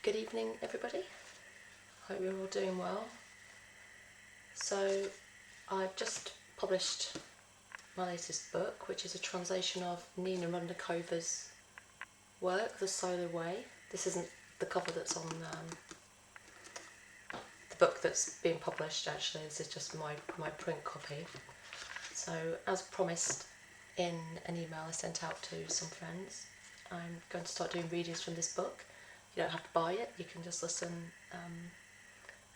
Good evening, everybody. Hope you're all doing well. So, I've just published my latest book, which is a translation of Nina Rudnikova's work, The Solar Way. This isn't the cover that's on the book that's being published, actually. This is just my print copy. So, as promised in an email I sent out to some friends, I'm going to start doing readings from this book. You don't have to buy it, you can just listen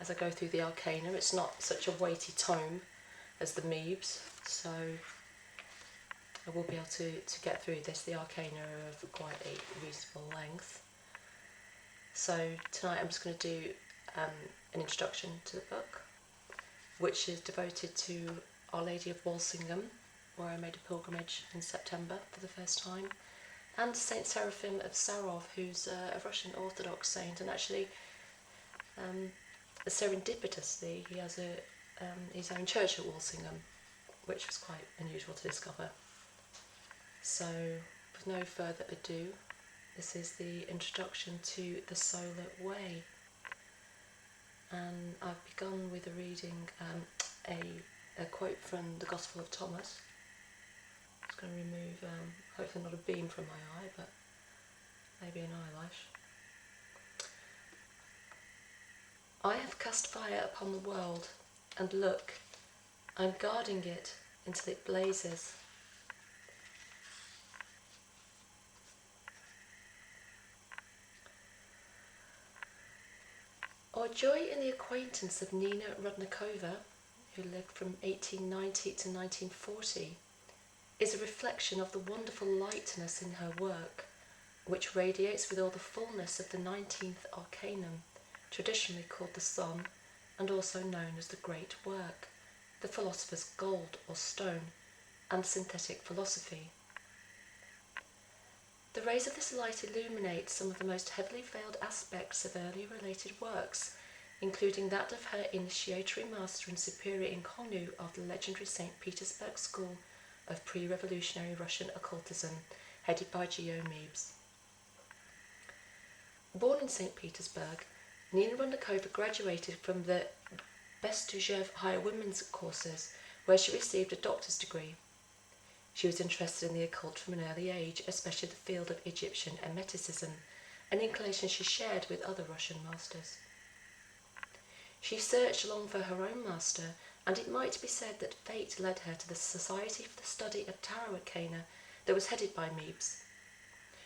as I go through the arcana. It's not such a weighty tome as the Meebs, so I will be able to get through this. The arcana are of quite a reasonable length. So tonight I'm just going to do an introduction to the book, which is devoted to Our Lady of Walsingham, where I made a pilgrimage in September for the first time, and Saint Seraphim of Sarov, who's a Russian Orthodox saint, and actually serendipitously he has his own church at Walsingham, which was quite unusual to discover. So with no further ado, this is the introduction to The Solar Way, and I've begun with a reading a quote from the Gospel of Thomas. I'm just going to remove hopefully not a beam from my eye, but maybe an eyelash. I have cast fire upon the world, and look, I am guarding it until it blazes. Our joy in the acquaintance of Nina Rudnikova, who lived from 1890 to 1940, is a reflection of the wonderful lightness in her work, which radiates with all the fullness of the 19th Arcanum, traditionally called the Sun, and also known as the Great Work, the Philosopher's Gold or Stone, and Synthetic Philosophy. The rays of this light illuminate some of the most heavily veiled aspects of earlier related works, including that of her initiatory master and superior inconnu of the legendary St. Petersburg school of pre-revolutionary Russian occultism, headed by Geo Meebs. Born in St. Petersburg, Nina Rudnikova graduated from the Bestuzhev Higher Women's Courses, where she received a doctor's degree. She was interested in the occult from an early age, especially the field of Egyptian emeticism, an inclination she shared with other Russian masters. She searched long for her own master, and it might be said that fate led her to the Society for the Study of Tarot Arcana that was headed by Meebs.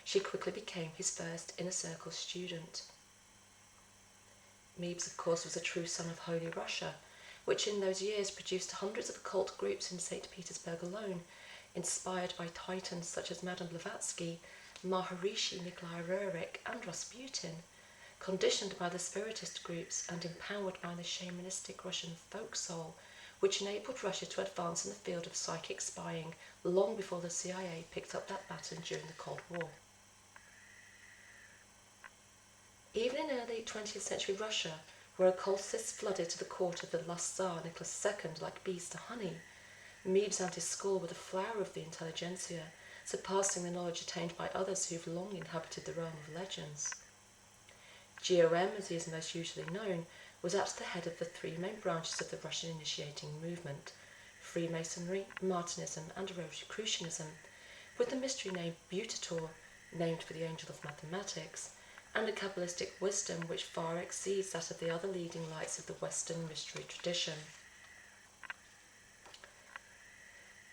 She quickly became his first inner circle student. Meebs, of course, was a true son of Holy Russia, which in those years produced hundreds of occult groups in St. Petersburg alone, inspired by titans such as Madame Blavatsky, Maharishi Nikolai Rurik, and Rasputin, conditioned by the spiritist groups and empowered by the shamanistic Russian folk soul, which enabled Russia to advance in the field of psychic spying long before the CIA picked up that baton during the Cold War. Even in early 20th century Russia, where occultists flooded to the court of the last Tsar Nicholas II like bees to honey, Meebs and his school were the flower of the intelligentsia, surpassing the knowledge attained by others who have long inhabited the realm of legends. GOM, as he is most usually known, was at the head of the three main branches of the Russian initiating movement: Freemasonry, Martinism, and Rosicrucianism, with the mystery name Butator, named for the angel of mathematics, and a Kabbalistic wisdom which far exceeds that of the other leading lights of the Western mystery tradition.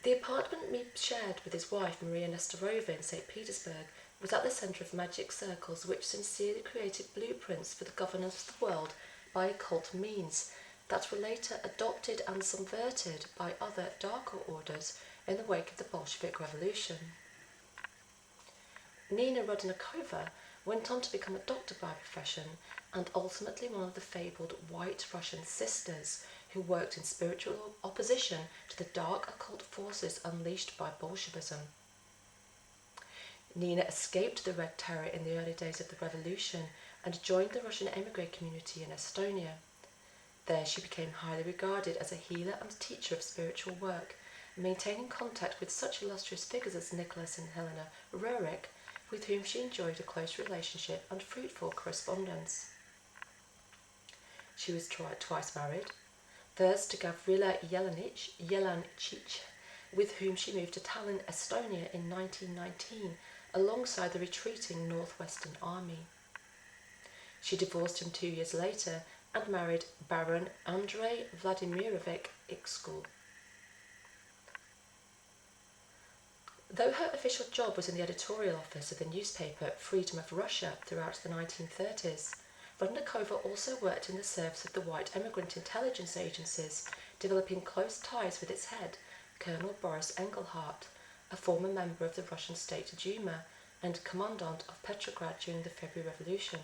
The apartment Meebs shared with his wife Maria Nestorova in St. Petersburg was at the centre of magic circles which sincerely created blueprints for the governance of the world by occult means that were later adopted and subverted by other darker orders in the wake of the Bolshevik Revolution. Nina Rudnikova went on to become a doctor by profession and ultimately one of the fabled White Russian Sisters who worked in spiritual opposition to the dark occult forces unleashed by Bolshevism. Nina escaped the Red Terror in the early days of the revolution and joined the Russian emigre community in Estonia. There she became highly regarded as a healer and teacher of spiritual work, maintaining contact with such illustrious figures as Nicholas and Helena Rurik, with whom she enjoyed a close relationship and fruitful correspondence. She was twice married, first to Gavrila Jelancic, with whom she moved to Tallinn, Estonia in 1919, alongside the retreating Northwestern Army. She divorced him 2 years later and married Baron Andrei Vladimirovich Ixkul. Though her official job was in the editorial office of the newspaper Freedom of Russia throughout the 1930s, Rudnikova also worked in the service of the white emigrant intelligence agencies, developing close ties with its head, Colonel Boris Engelhardt, a former member of the Russian State Duma and commandant of Petrograd during the February Revolution.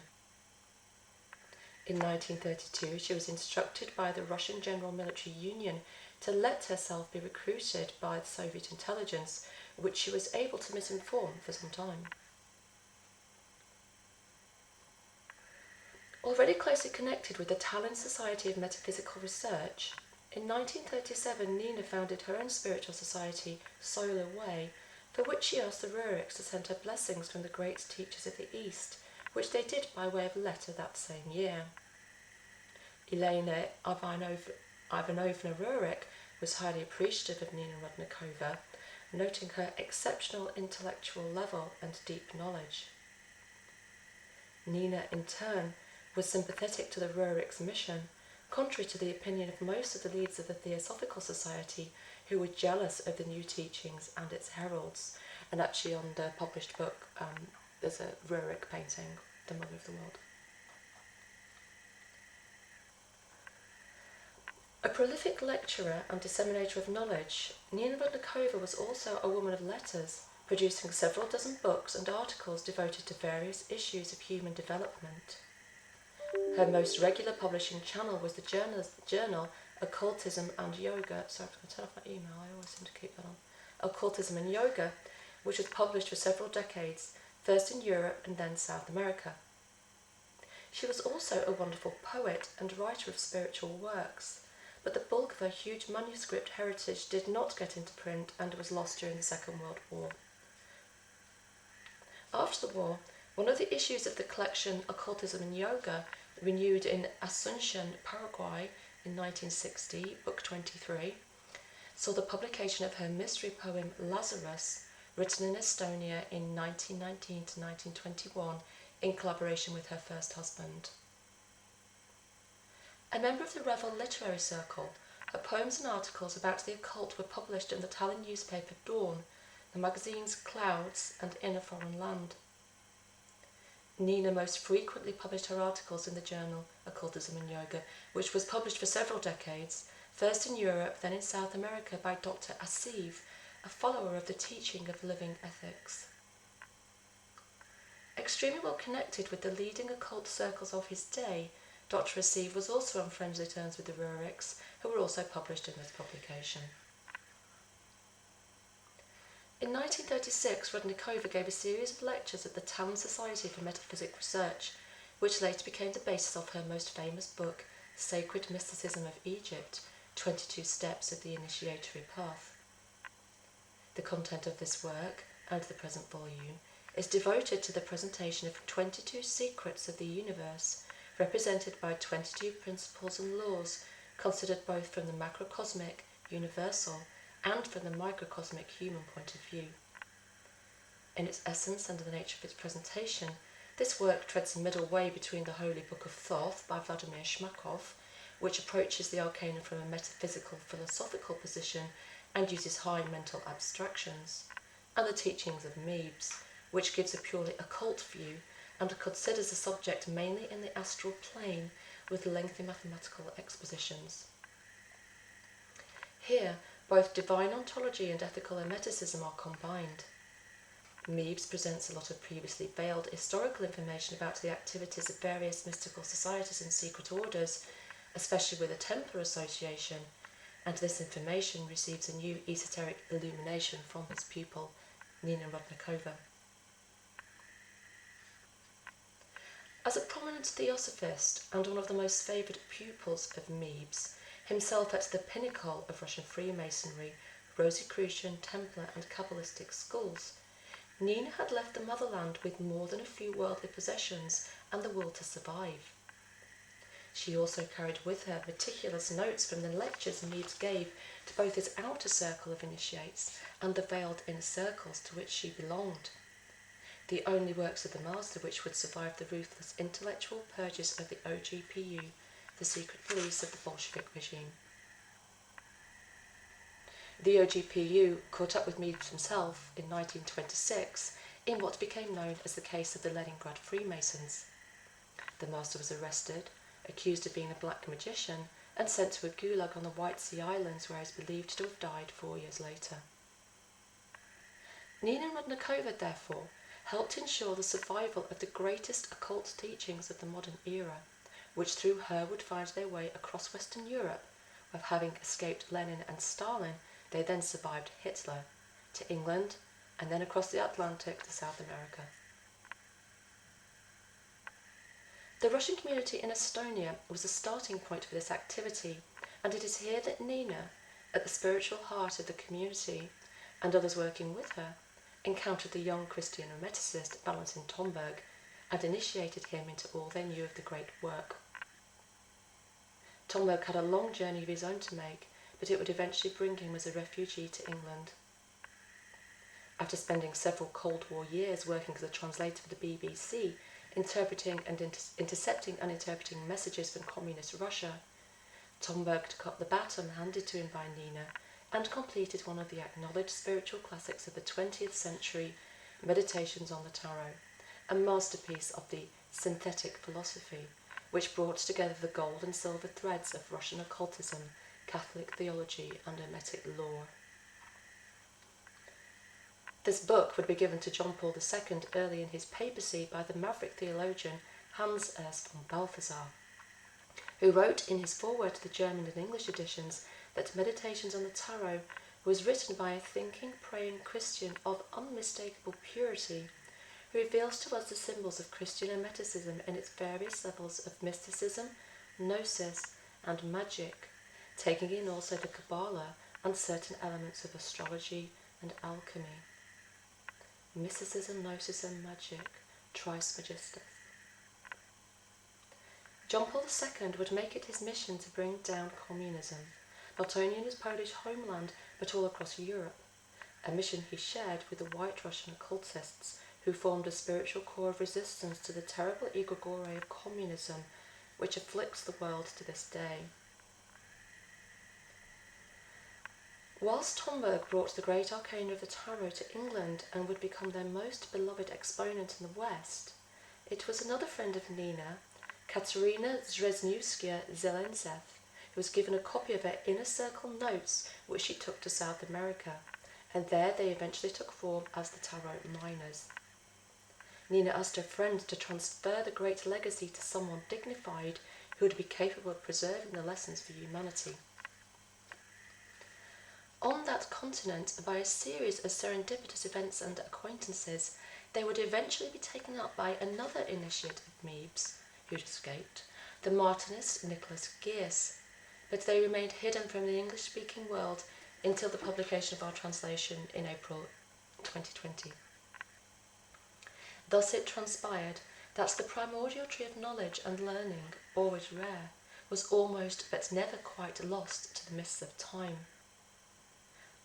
In 1932, she was instructed by the Russian General Military Union to let herself be recruited by the Soviet intelligence, which she was able to misinform for some time. Already closely connected with the Tallinn Society of Metaphysical Research, in 1937 Nina founded her own spiritual society, Solar Way, for which she asked the Ruriks to send her blessings from the great teachers of the East, which they did by way of a letter that same year. Elena Ivanovna Rurik was highly appreciative of Nina Rudnikova, noting her exceptional intellectual level and deep knowledge. Nina, in turn, was sympathetic to the Rurik's mission, contrary to the opinion of most of the leaders of the Theosophical Society, who were jealous of the new teachings and its heralds. And actually on the published book, there's a Rurik painting, the Mother of the World. A prolific lecturer and disseminator of knowledge, Nina Rudnikova was also a woman of letters, producing several dozen books and articles devoted to various issues of human development. Her most regular publishing channel was the journal Occultism and Yoga. Sorry, I'm going to turn off my email, I always seem to keep that on. Occultism and Yoga, which was published for several decades, first in Europe and then South America. She was also a wonderful poet and writer of spiritual works, but the bulk of her huge manuscript heritage did not get into print and was lost during the Second World War. After the war, one of the issues of the collection Occultism and Yoga, renewed in Asunción, Paraguay in 1960, Book 23, saw the publication of her mystery poem Lazarus, written in Estonia in 1919 to 1921 in collaboration with her first husband. A member of the Revel Literary Circle, her poems and articles about the occult were published in the Tallinn newspaper Dawn, the magazines Clouds and Inner Foreign Land. Nina most frequently published her articles in the journal Occultism and Yoga, which was published for several decades, first in Europe, then in South America by Dr. Asiv, a follower of the teaching of living ethics. Extremely well connected with the leading occult circles of his day, Dr. Asiv was also on friendly terms with the Ruriks, who were also published in this publication. In 1936, Rudnikova gave a series of lectures at the Tallinn Society for Metaphysic Research, which later became the basis of her most famous book, Sacred Mysticism of Egypt, 22 Steps of the Initiatory Path. The content of this work, and the present volume, is devoted to the presentation of 22 secrets of the universe, represented by 22 principles and laws, considered both from the macrocosmic, universal, and from the microcosmic human point of view. In its essence and the nature of its presentation, this work treads a middle way between the Holy Book of Thoth by Vladimir Shmakov, which approaches the arcana from a metaphysical philosophical position and uses high mental abstractions, and the teachings of Mebes, which gives a purely occult view and considers the subject mainly in the astral plane with lengthy mathematical expositions. Here, both divine ontology and ethical hermeticism are combined. Mebes presents a lot of previously veiled historical information about the activities of various mystical societies and secret orders, especially with the Templar Association, and this information receives a new esoteric illumination from his pupil, Nina Rudnikova. As a prominent theosophist and one of the most favoured pupils of Mebes, himself at the pinnacle of Russian Freemasonry, Rosicrucian, Templar and Kabbalistic schools, Nina had left the motherland with more than a few worldly possessions and the will to survive. She also carried with her meticulous notes from the lectures Mebes gave to both his outer circle of initiates and the veiled inner circles to which she belonged, the only works of the master which would survive the ruthless intellectual purges of the OGPU, the secret police of the Bolshevik regime. The OGPU caught up with Mebes himself in 1926 in what became known as the case of the Leningrad Freemasons. The master was arrested, accused of being a black magician, and sent to a gulag on the White Sea Islands, where he is believed to have died 4 years later. Nina Rudnikova, therefore, helped ensure the survival of the greatest occult teachings of the modern era, which through her would find their way across Western Europe, where, having escaped Lenin and Stalin, they then survived Hitler, to England, and then across the Atlantic to South America. The Russian community in Estonia was the starting point for this activity, and it is here that Nina, at the spiritual heart of the community, and others working with her, encountered the young Christian Hermeticist Valentin Tomberg and initiated him into all they knew of the great work. Tomberg had a long journey of his own to make, but it would eventually bring him as a refugee to England. After spending several Cold War years working as a translator for the BBC, interpreting and intercepting and interpreting messages from communist Russia, Tomberg took up the baton handed to him by Nina and completed one of the acknowledged spiritual classics of the 20th century, Meditations on the Tarot, a masterpiece of the synthetic philosophy, which brought together the gold and silver threads of Russian occultism, Catholic theology, and Hermetic lore. This book would be given to John Paul II early in his papacy by the maverick theologian Hans Urs von Balthasar, who wrote in his foreword to the German and English editions that Meditations on the Tarot was written by a thinking, praying Christian of unmistakable purity, who reveals to us the symbols of Christian Hermeticism in its various levels of mysticism, gnosis, and magic, taking in also the Kabbalah and certain elements of astrology and alchemy. Mysticism, gnosis, and magic, Tris Magistus. John Paul II would make it his mission to bring down communism, not only in his Polish homeland, but all across Europe, a mission he shared with the White Russian occultists, who formed a spiritual core of resistance to the terrible egregore of communism, which afflicts the world to this day. Whilst Tomberg brought the great arcana of the tarot to England and would become their most beloved exponent in the West, it was another friend of Nina, Katerina Zhezniewska-Zelenzev, who was given a copy of her Inner Circle notes, which she took to South America, and there they eventually took form as the Tarot Miners. Nina asked her friend to transfer the great legacy to someone dignified who would be capable of preserving the lessons for humanity. On that continent, by a series of serendipitous events and acquaintances, they would eventually be taken up by another initiate of Mebes, who'd escaped, the Martinist Nicholas Geerse, but they remained hidden from the English-speaking world until the publication of our translation in April 2020. Thus it transpired that the primordial tree of knowledge and learning, always rare, was almost but never quite lost to the mists of time.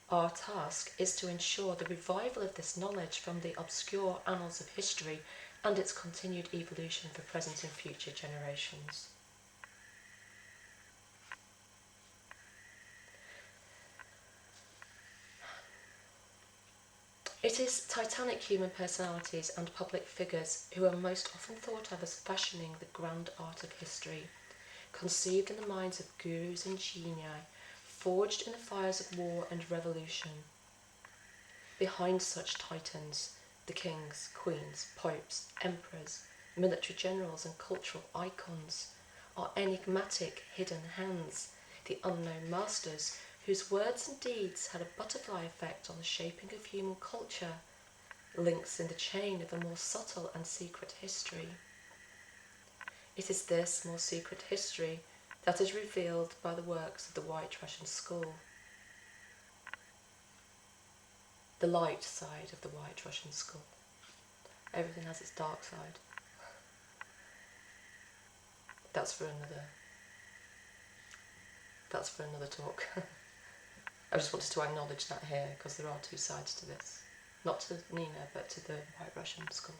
Our task is to ensure the revival of this knowledge from the obscure annals of history and its continued evolution for present and future generations. It is titanic human personalities and public figures who are most often thought of as fashioning the grand art of history, conceived in the minds of gurus and genii, forged in the fires of war and revolution. Behind such titans, the kings, queens, popes, emperors, military generals and cultural icons, are enigmatic hidden hands, the unknown masters whose words and deeds had a butterfly effect on the shaping of human culture, links in the chain of a more subtle and secret history. It is this more secret history that is revealed by the works of the White Russian School. the light side of the White Russian Skull. Everything has its dark side. That's for another talk. I just wanted to acknowledge that here because there are two sides to this. Not to Nina, but to the White Russian Skull.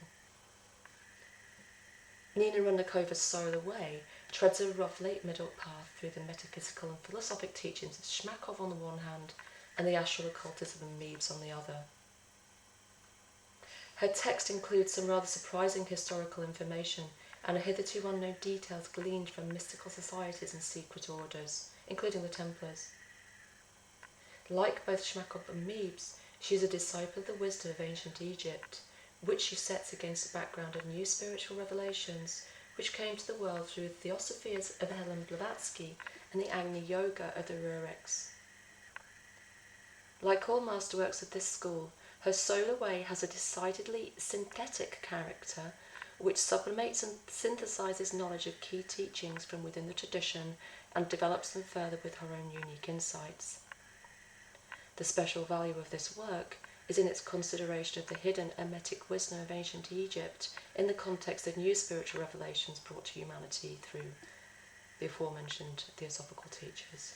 Nina Rudnikova's Sorrow Away treads a rough late middle path through the metaphysical and philosophic teachings of Shmakov on the one hand and the astral occultism of Mebes on the other. Her text includes some rather surprising historical information and hitherto unknown details gleaned from mystical societies and secret orders, including the Templars. Like both Shmakov and Mebes, she is a disciple of the wisdom of ancient Egypt, which she sets against the background of new spiritual revelations which came to the world through the Theosophies of Helen Blavatsky and the Agni Yoga of the Ruriks. Like all masterworks of this school, her Solar Way has a decidedly synthetic character which sublimates and synthesises knowledge of key teachings from within the tradition and develops them further with her own unique insights. The special value of this work is in its consideration of the hidden emetic wisdom of ancient Egypt in the context of new spiritual revelations brought to humanity through the aforementioned theosophical teachers.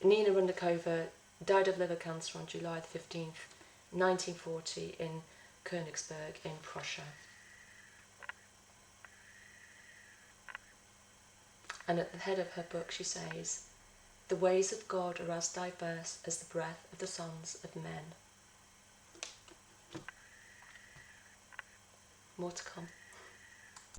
Nina Rudnikova died of liver cancer on July 15th, 1940 in Königsberg in Prussia. And at the head of her book she says, "The ways of God are as diverse as the breath of the sons of men." More to come.